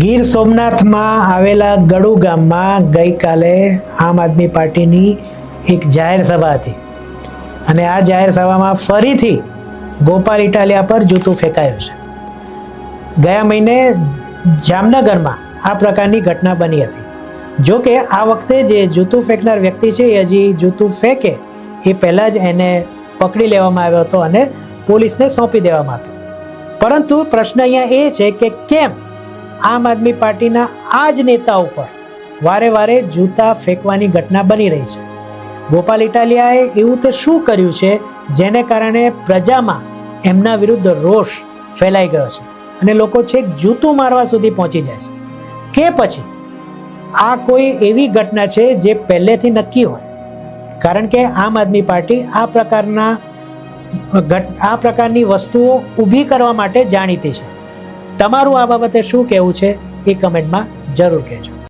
ગીર સોમનાથમાં આવેલા ગડુ ગામમાં ગઈકાલે આમ આદમી પાર્ટીની એક જાહેર સભા હતી અને આ જાહેર સભામાં ફરીથી ગોપાલ ઇટાલિયા પર જૂતું ફેંકાયું છે. ગયા મહિને જામનગરમાં આ પ્રકારની ઘટના બની હતી. જો કે આ વખતે જે જૂતું ફેંકનાર વ્યક્તિ છે એ હજી જૂતું ફેંકે એ પહેલાં જ એને પકડી લેવામાં આવ્યો હતો અને પોલીસને સોંપી દેવામાં હતો. પરંતુ પ્રશ્ન અહીંયા એ છે કે કેમ આમ આદમી પાર્ટીના આ જ નેતા ઉપર વારે વારે જૂતા ફેંકવાની ઘટના બની રહી છે. ગોપાલ ઇટાલિયાએ એવું તે શું કર્યું છે જેને કારણે પ્રજામાં એમના વિરુદ્ધ રોષ ફેલાઈ ગયો છે અને લોકો છેક જૂતું મારવા સુધી પહોંચી જાય છે કે પછી આ કોઈ એવી ઘટના છે જે પહેલેથી નક્કી હોય? કારણ કે આમ આદમી પાર્ટી આ પ્રકારની વસ્તુઓ ઊભી કરવા માટે જાણીતી છે. તમારું આ બાબતે શું કહેવું છે એ કમેન્ટમાં જરૂર કહેજો.